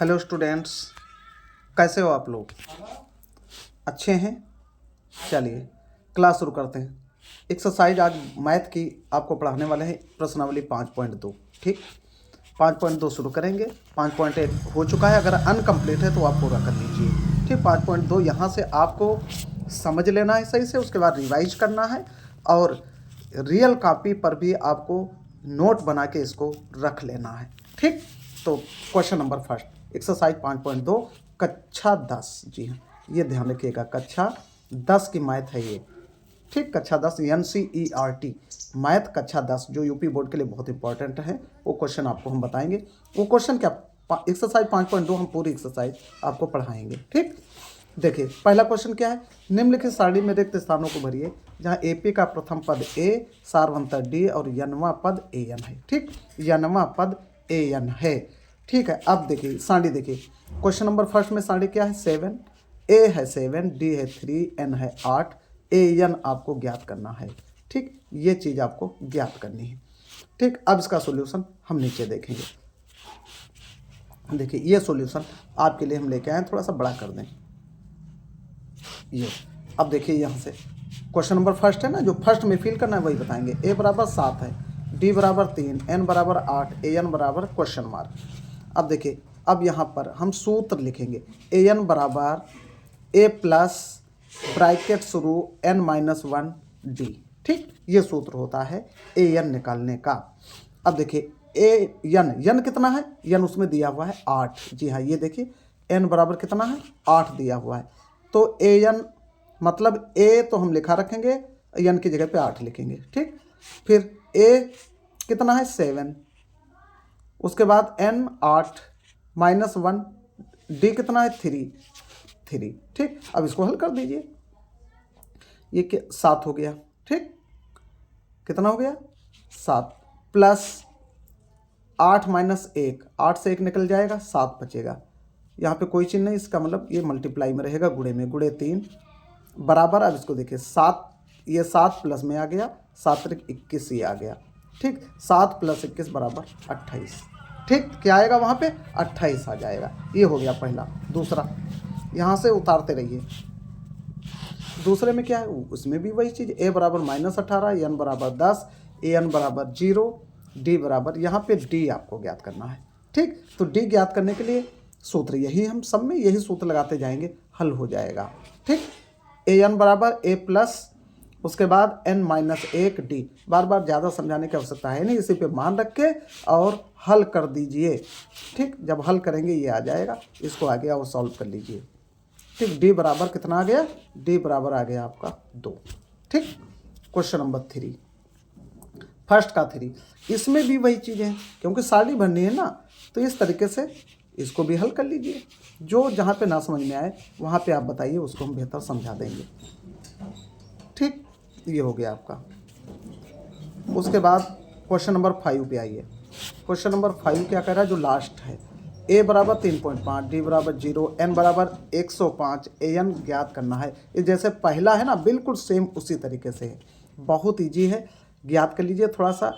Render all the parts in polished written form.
Hello students, कैसे हो आप लोग? अच्छे हैं। चलिए क्लास शुरू करते हैं। एक्सरसाइज आज मैथ की आपको पढ़ाने वाले हैं, प्रश्नावली 5.2। ठीक, 5.2 शुरू करेंगे। 5.1 हो चुका है, अगर अनकम्प्लीट है तो आप पूरा कर लीजिए। ठीक, 5.2 यहाँ से आपको समझ लेना है सही से, उसके बाद रिवाइज करना है और रियल कॉपी पर भी आपको नोट बना के इसको रख लेना है। ठीक, तो क्वेश्चन नंबर फर्स्ट, एक्सरसाइज 5.2 कक्षा 10। जी हाँ, ये ध्यान रखिएगा, कक्षा 10 की मैथ है ये। ठीक, कक्षा 10 NCERT मैथ कक्षा 10 जो यूपी बोर्ड के लिए बहुत इंपॉर्टेंट है। वो क्वेश्चन आपको हम बताएंगे। वो क्वेश्चन क्या, एक्सरसाइज 5.2 हम पूरी एक्सरसाइज आपको पढ़ाएंगे। ठीक, देखिए पहला क्वेश्चन क्या है, निम्नलिखित सारणी में रिक्त स्थानों को भरिए जहां AP का प्रथम पद A, सारवंतर D और यनवा पद AN है। ठीक, यनवा पद AN है। ठीक है, अब देखिए सारणी देखिए, क्वेश्चन नंबर फर्स्ट में सारणी क्या है, 7, A है 7, D है 3, N है 8, AN आपको ज्ञात करना है। ठीक, ये चीज़ आपको ज्ञात करनी है। ठीक, अब इसका सॉल्यूशन हम नीचे देखेंगे। देखिए ये सॉल्यूशन आपके लिए हम लेके आए, थोड़ा सा बड़ा कर दें ये। अब देखिए यहाँ से क्वेश्चन नंबर फर्स्ट है ना, जो फर्स्ट में फिल करना है वही बताएंगे। A बराबर 7 है, D बराबर 3, N बराबर 8, AN बराबर क्वेश्चन मार्क। अब देखिए, अब यहाँ पर हम सूत्र लिखेंगे, AN बराबर A प्लस ब्रैकेट शुरू N-1 D। ठीक, ये सूत्र होता है AN निकालने का। अब देखिए यन कितना है, यन उसमें दिया हुआ है 8। जी हाँ, ये देखिए N बराबर कितना है, 8 दिया हुआ है। तो AN मतलब A तो हम लिखा रखेंगे, N की जगह पे 8 लिखेंगे। ठीक, फिर A कितना है 7, उसके बाद N 8 -1, D कितना है 3। ठीक, अब इसको हल कर दीजिए, ये 7 हो गया। ठीक, कितना हो गया 7, प्लस 8 -1, 8 से 1 निकल जाएगा, 7 बचेगा। यहाँ पे कोई चिन्ह नहीं, इसका मतलब ये मल्टीप्लाई में रहेगा, गुणे में, गुणे 3 बराबर। अब इसको देखिए 7, ये 7 प्लस में आ गया, 7 × 21 ये आ गया। ठीक, 7 + 21 बराबर 28। ठीक, क्या आएगा वहाँ पे 28 आ जाएगा। ये हो गया पहला। दूसरा यहाँ से उतारते रहिए, दूसरे में क्या है, उसमें भी वही चीज़, A बराबर -18, N बराबर 10, AN बराबर 0, D बराबर, यहाँ पे D आपको ज्ञात करना है। ठीक, तो D ज्ञात करने के लिए सूत्र यही, हम सब में यही सूत्र लगाते जाएंगे, हल हो जाएगा। ठीक, AN बराबर A प्लस, उसके बाद N-1 D। बार बार ज़्यादा समझाने की आवश्यकता है नहीं, इसी पे मान रख के और हल कर दीजिए। ठीक, जब हल करेंगे ये आ जाएगा, इसको आगे और सॉल्व कर लीजिए। ठीक, D बराबर कितना आ गया, D बराबर आ गया आपका 2। ठीक, क्वेश्चन नंबर 3, फर्स्ट का 3, इसमें भी वही चीज़ है, क्योंकि सारणी भरनी है ना, तो इस तरीके से इसको भी हल कर लीजिए। जो जहाँ पे ना समझ में आए वहाँ पे आप बताइए, उसको हम बेहतर समझा देंगे। ठीक, ये हो गया आपका। उसके बाद क्वेश्चन नंबर 5 पे आइए। क्वेश्चन नंबर 5 क्या कह रहा है, जो लास्ट है, A बराबर 3.5, D बराबर 0, N बराबर 105, AN ज्ञात करना है। ये जैसे पहला है ना, बिल्कुल सेम उसी तरीके से है, बहुत ईजी है, ज्ञात कर लीजिए। थोड़ा सा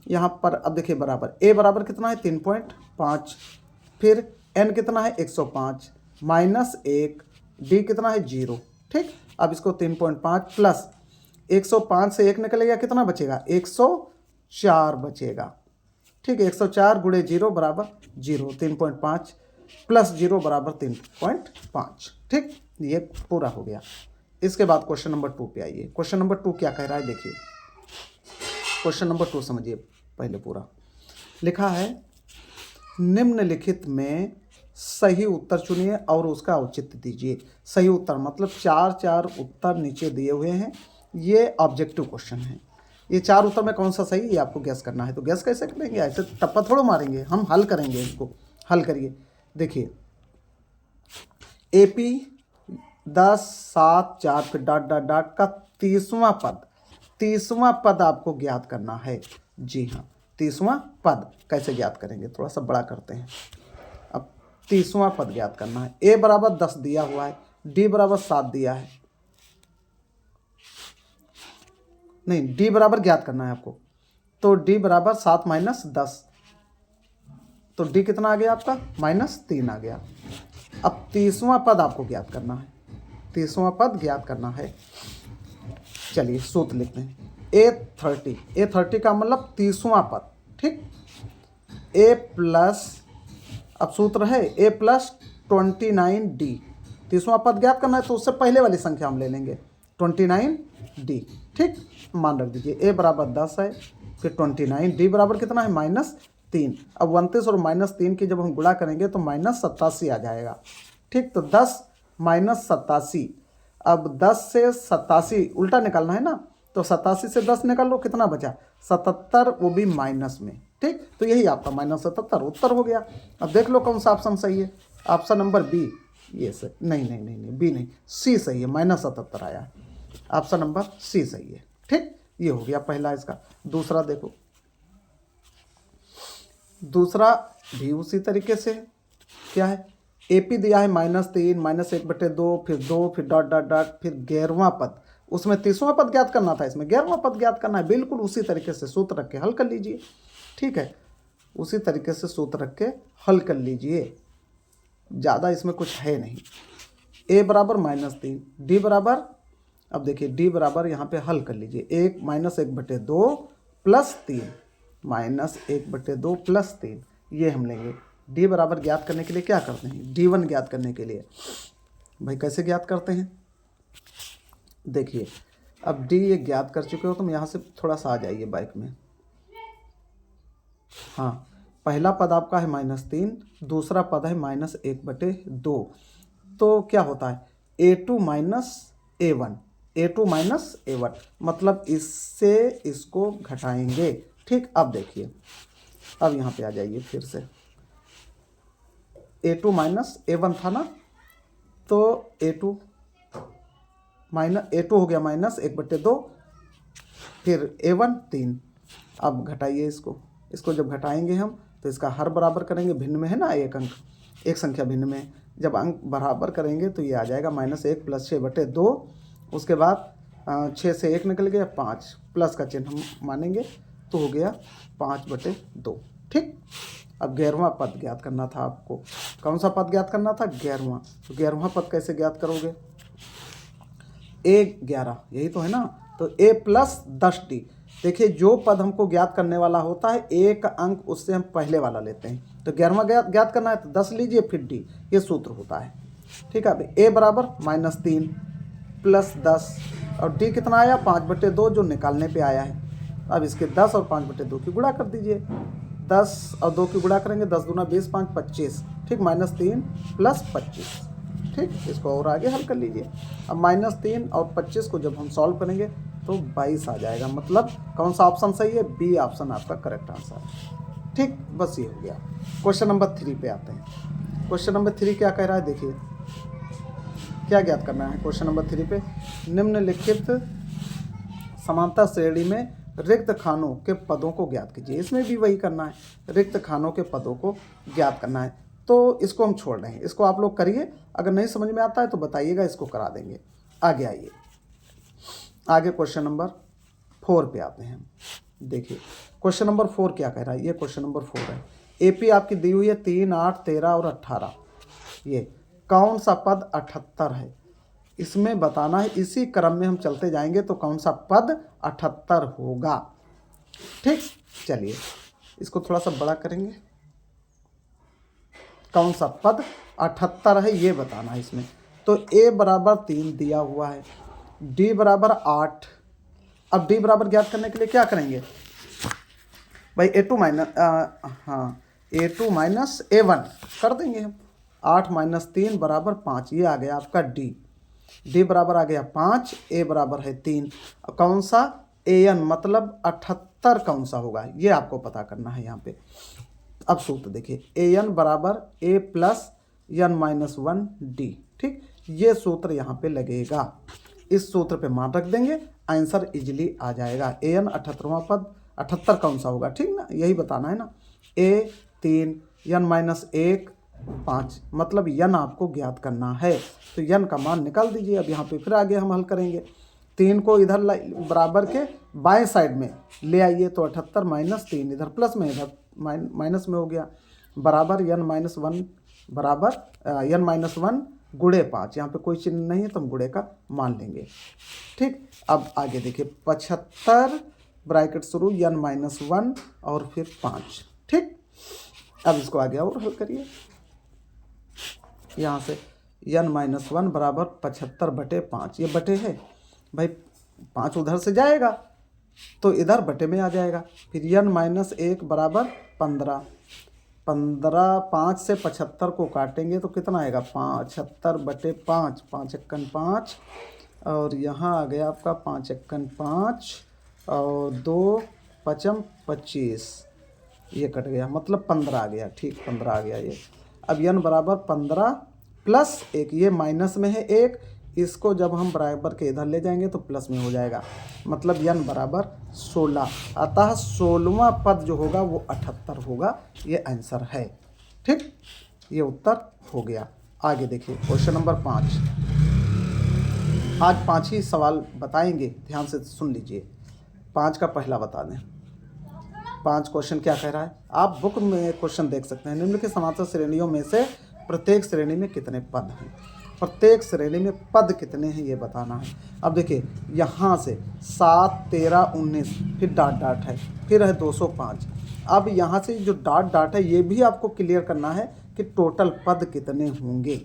यहाँ पर अब देखिए, बराबर A बराबर कितना है 3.5, फिर N कितना है 105, -1, D कितना है 0। ठीक, अब इसको 3.5 प्लस 105 से 1 निकलेगा, कितना बचेगा 104 बचेगा। ठीक है, 104 × 0 बराबर 0, 3.5 प्लस 0 बराबर 3.5। ठीक, ये पूरा हो गया। इसके बाद क्वेश्चन नंबर 2 पे आइए। क्वेश्चन नंबर 2 क्या कह रहा है, देखिए क्वेश्चन नंबर 2 समझिए पहले पूरा। लिखा है, निम्नलिखित में सही उत्तर चुनिए और उसका औचित्य दीजिए। सही उत्तर मतलब 4 उत्तर नीचे दिए हुए हैं, ये ऑब्जेक्टिव क्वेश्चन है। ये 4 उत्तर में कौन सा सही, ये आपको गैस करना है। तो गैस कैसे करेंगे, ऐसे टप्पा थोड़ा मारेंगे, हम हल करेंगे इसको। हल करिए, देखिए AP 10, 7, 4 फिर डॉट डॉट डॉट का 30वां पद आपको ज्ञात करना है। जी हाँ, 30वां पद कैसे ज्ञात करेंगे, थोड़ा सा बड़ा करते हैं। अब 30वां पद ज्ञात करना है। A बराबर 10 दिया हुआ है, D बराबर 7 दिया है, नहीं D बराबर ज्ञात करना है आपको, तो D बराबर 7 - 10, तो डी कितना आ गया आपका -3 आ गया। अब 30वां पद आपको ज्ञात करना है, 30वां पद ज्ञात करना है। चलिए सूत्र लिखते हैं। A30 का मतलब 30वां पद, ठीक। A प्लस, अब सूत्र है A प्लस 29D, 30वां पद ज्ञात करना है तो उससे पहले वाली संख्या हम ले लेंगे 29D, ठीक। मान रख दीजिए A बराबर 10 है, फिर 29, D बराबर कितना है -3। अब 29 और -3 की जब हम गुणा करेंगे तो -87 आ जाएगा, ठीक। तो 10 -87, अब 10 से 87 उल्टा निकालना है ना, तो 87 से 10 निकाल लो, कितना बचा 77, वो भी माइनस में, ठीक। तो यही आपका -77 उत्तर हो गया। अब देख लो कौन सा ऑप्शन सही है। ऑप्शन नंबर बी, ये सही, नहीं बी नहीं, सी सही है, -77 आया। ऑप्शन नंबर सी सही है, ठीक। ये हो गया पहला इसका। दूसरा देखो, दूसरा भी उसी तरीके से क्या है, AP दिया है -3, -1/2, फिर 2, फिर डॉट डॉट डॉट, फिर 11वां पद, उसमें 30वां पद ज्ञात करना था, इसमें 11वां पद ज्ञात करना है। बिल्कुल उसी तरीके से सूत्र रख के हल कर लीजिए, ठीक है। उसी तरीके से सूत्र रख के हल कर लीजिए, ज़्यादा इसमें कुछ है नहीं। A बराबर -3, D बराबर, अब देखिए D बराबर यहाँ पे हल कर लीजिए, 1/2 + 3, -1/2 + 3, ये हम लेंगे। D बराबर ज्ञात करने के लिए क्या करते हैं, D1 ज्ञात करने के लिए भाई कैसे ज्ञात करते हैं, देखिए। अब D ये ज्ञात कर चुके हो, तुम यहाँ से थोड़ा सा आ जाइए बाइक में। हाँ, पहला पद आपका है -3, दूसरा पद है -1/2, तो क्या होता है A2 - A1, A2 - A1, मतलब इससे इसको घटाएंगे, ठीक। अब देखिए, अब यहाँ पे आ जाइए फिर से, A2 - A1 था ना, तो A2 हो गया -1/2, फिर A1 3। अब घटाइए इसको जब घटाएंगे हम तो इसका हर बराबर करेंगे, भिन्न में है ना एक अंक, एक संख्या भिन्न में, जब अंक बराबर करेंगे तो ये आ जाएगा -1 + 6/2, उसके बाद 6 से 1 निकल गया 5, प्लस का चिन्ह हम मानेंगे तो हो गया 5/2, ठीक। अब 11वां पद ज्ञात करना था आपको। कौन सा पद ज्ञात करना था, 11वां। तो 11वां पद कैसे ज्ञात करोगे, A11, यही तो है ना, तो A + 10D। देखिए जो पद हमको ज्ञात करने वाला होता है, एक अंक उससे हम पहले वाला लेते हैं, तो 11वां ज्ञात करना है तो 10 लीजिए फिर D, ये सूत्र होता है, ठीक है। अब A बराबर -3 + 10, और D कितना आया 5/2, जो निकालने पे आया है। अब इसके 10 और 5/2 की गुणा कर दीजिए, 10 और 2 की गुणा करेंगे, 10 दूना 20, 5 25, ठीक, -3 + 25, ठीक। इसको और आगे हल कर लीजिए। अब -3 और 25 को जब हम सॉल्व करेंगे तो 22 आ जाएगा, मतलब कौन सा ऑप्शन सही है, बी ऑप्शन आपका करेक्ट आंसर है, ठीक। बस ये हो गया। क्वेश्चन नंबर 3 पे आते हैं। क्वेश्चन नंबर 3 क्या कह रहा है, देखिए क्या ज्ञात करना है क्वेश्चन नंबर 3 पे। निम्नलिखित समांतर श्रेणी में रिक्त खानों के पदों को ज्ञात कीजिए। इसमें भी वही करना है, रिक्त खानों के पदों को ज्ञात करना है, तो इसको हम छोड़ रहे हैं, इसको आप लोग करिए। अगर नहीं समझ में आता है तो बताइएगा, इसको करा देंगे। आगे आइए, आगे क्वेश्चन नंबर 4 पे आते हैं। देखिए क्वेश्चन नंबर 4 क्या कह रहा है, ये क्वेश्चन नंबर 4 है। AP आपकी दी हुई है 3, 8, 13 और 18। ये कौन सा पद 78 है, इसमें बताना है। इसी क्रम में हम चलते जाएंगे तो कौन सा पद 78 होगा, ठीक। चलिए इसको थोड़ा सा बड़ा करेंगे, कौन सा पद 78 है ये बताना है इसमें। तो A बराबर 3 दिया हुआ है, D बराबर 8। अब D बराबर ज्ञात करने के लिए क्या करेंगे भाई, A2 - A1 कर देंगे हम। 8 - 3 बराबर 5, ये आ गया आपका D बराबर आ गया 5, A बराबर है 3। कौन सा AN, मतलब 78 कौन सा होगा, ये आपको पता करना है यहाँ पे। अब सूत्र देखिए, AN बराबर A + N - 1D, ठीक। ये सूत्र यहाँ पे लगेगा, इस सूत्र पे मान रख देंगे, आंसर इजीली आ जाएगा। AN 78वां पद 78 कौन सा होगा, ठीक ना, यही बताना है ना। A 3, N - 1 5, मतलब N आपको ज्ञात करना है, तो N का मान निकाल दीजिए। अब यहाँ पे फिर आगे हम हल करेंगे। 3 को इधर बराबर के बाएं साइड में ले आइए, तो 78 - 3 इधर प्लस में, इधर माइनस में हो गया, बराबर n-1 बराबर n-1 गुणे 5। यहाँ पे कोई चिन्ह नहीं है तो हम गुणे का मान लेंगे। ठीक, अब आगे देखिए 75 ब्रैकेट शुरू n-1 और फिर 5। ठीक, अब इसको आगे और हल करिए। यहाँ से n-1 बराबर 75/5, ये बटे है भाई, 5 उधर से जाएगा तो इधर बटे में आ जाएगा। फिर n-1 बराबर 15, 5 से 75 को काटेंगे तो कितना आएगा 75/5, 5 एकन 5 और यहाँ आ गया आपका 5 एकन 5 और 2 पचम 25, ये कट गया मतलब 15 आ गया। ठीक, 15 आ गया ये। अब n बराबर 15 प्लस 1, ये माइनस में है 1, इसको जब हम बराबर के इधर ले जाएंगे तो प्लस में हो जाएगा, मतलब n बराबर 16। अतः 16वां पद जो होगा वो 78 होगा, ये आंसर है। ठीक, ये उत्तर हो गया। आगे देखिए क्वेश्चन नंबर 5। आज 5 ही सवाल बताएंगे, ध्यान से सुन लीजिए। 5 का पहला बता दें। 5 क्वेश्चन क्या कह रहा है, आप बुक में क्वेश्चन देख सकते हैं। निम्नलिखित समांतर श्रेणियों में से प्रत्येक श्रेणी में कितने पद हैं, प्रत्येक श्रेणी में पद कितने हैं ये बताना है। अब देखिए यहाँ से 7, 13, 19, फिर डॉट है, फिर है 205। अब यहाँ से जो डॉट है ये भी आपको क्लियर करना है कि टोटल पद कितने होंगे।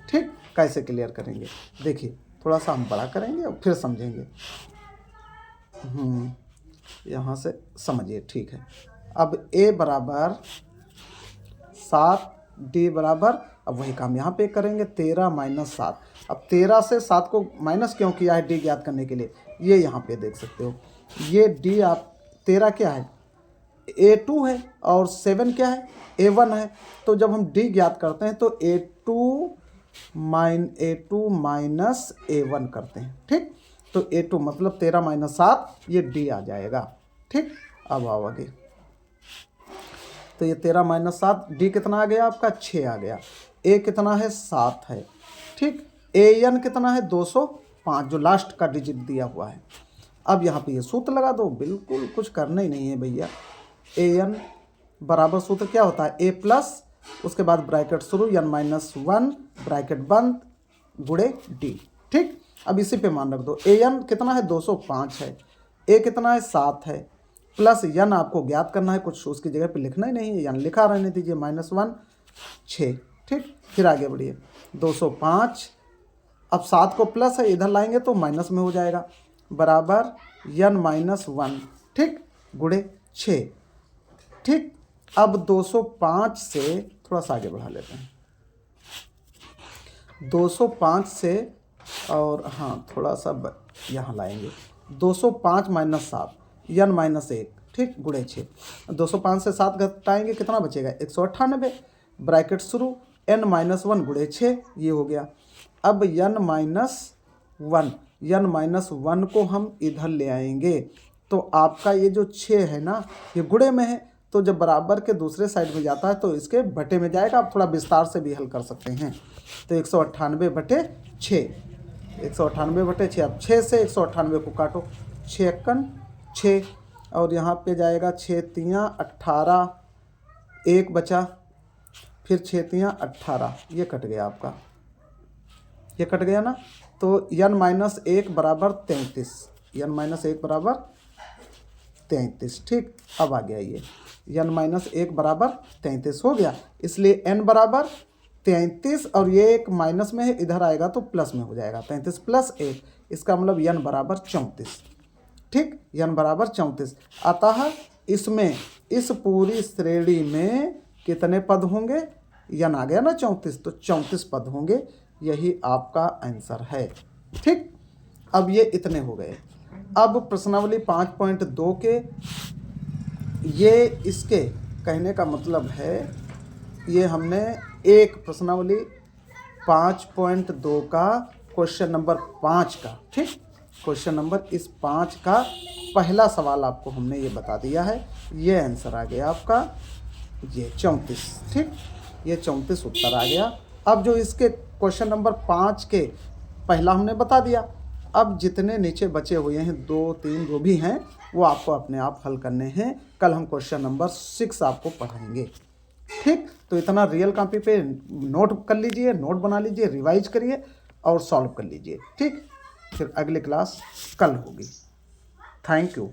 ठीक, कैसे क्लियर करेंगे देखिए, थोड़ा सा हम बड़ा करेंगे और फिर समझेंगे। यहाँ से समझिए। ठीक है, अब a बराबर 7, d बराबर, अब वही काम यहाँ पे करेंगे 13 - 7। अब 13 से 7 को माइनस क्यों किया है d ज्ञात करने के लिए, ये यहाँ पे देख सकते हो। ये d आप 13 क्या है a2 है और 7 क्या है a1 है। तो जब हम d ज्ञात करते हैं तो a2 माइनस a1 करते हैं। ठीक, तो a2 मतलब 13 - 7, ये d आ जाएगा। ठीक, अब आओ आगे। तो ये 13 - 7, d कितना आ गया आपका 6 आ गया। a कितना है 7 है। ठीक, an कितना है 205, जो लास्ट का डिजिट दिया हुआ है। अब यहाँ पे ये सूत्र लगा दो, बिल्कुल कुछ करना ही नहीं है भैया। an बराबर सूत्र क्या होता है a प्लस, उसके बाद ब्रैकेट शुरू n-1 ब्रैकेट बंद गुणे d। ठीक, अब इसी पे मान रख दो। an कितना है 205 है, a कितना है 7 है, प्लस n आपको ज्ञात करना है, कुछ उसकी जगह पे लिखना ही नहीं है, n लिखा रहने दीजिए, -1 6। ठीक, फिर आगे बढ़िए 205। अब 7 को प्लस है, इधर लाएंगे तो माइनस में हो जाएगा, बराबर n-1। ठीक, गुणे 6। ठीक, अब 205 से थोड़ा सा आगे बढ़ा लेते हैं। 205 से और हाँ थोड़ा सा यहाँ लाएंगे, 205 - 7 n-1। ठीक, गुणे 6। 205 से 7 घटाएंगे कितना बचेगा 198, ब्रैकेट शुरू n-1 गुणे 6, ये हो गया। अब n-1 को हम इधर ले आएंगे तो आपका ये जो 6 है ना, ये गुणे में है, तो जब बराबर के दूसरे साइड में जाता है तो इसके बटे में जाएगा। आप थोड़ा विस्तार से भी हल कर सकते हैं। तो 198/6, 198/6। अब 6 से 198 को काटो, 6 एकन 6 और यहाँ पे जाएगा 6 तियाँ 18, 1 बचा, फिर 6 तियाँ 18, ये कट गया आपका, ये कट गया ना। तो n-1 बराबर 33, n-1 बराबर 33। ठीक, अब आ गया ये n-1 बराबर 33 हो गया, इसलिए n बराबर 33 और ये एक माइनस में है, इधर आएगा तो प्लस में हो जाएगा, 33 + 1, इसका मतलब n बराबर 34। ठीक, n बराबर 34। अतः इसमें इस पूरी श्रेणी में कितने पद होंगे, n आ गया ना 34, तो 34 पद होंगे, यही आपका आंसर है। ठीक, अब ये इतने हो गए। अब प्रश्नावली 5.2 के, ये इसके कहने का मतलब है, ये हमने एक प्रश्नावली 5.2 का क्वेश्चन नंबर 5 का, ठीक, क्वेश्चन नंबर इस 5 का पहला सवाल आपको हमने ये बता दिया है। ये आंसर आ गया आपका ये 34। ठीक, ये 34 उत्तर आ गया। अब जो इसके क्वेश्चन नंबर 5 के पहला हमने बता दिया, अब जितने नीचे बचे हुए हैं 2, 3 जो भी हैं वो आपको अपने आप हल करने हैं। कल हम क्वेश्चन नंबर 6 आपको पढ़ाएंगे। ठीक। ठीक, तो इतना रियल कॉपी पे नोट कर लीजिए, नोट बना लीजिए, रिवाइज करिए और सॉल्व कर लीजिए। ठीक, फिर अगली क्लास कल होगी। Thank you.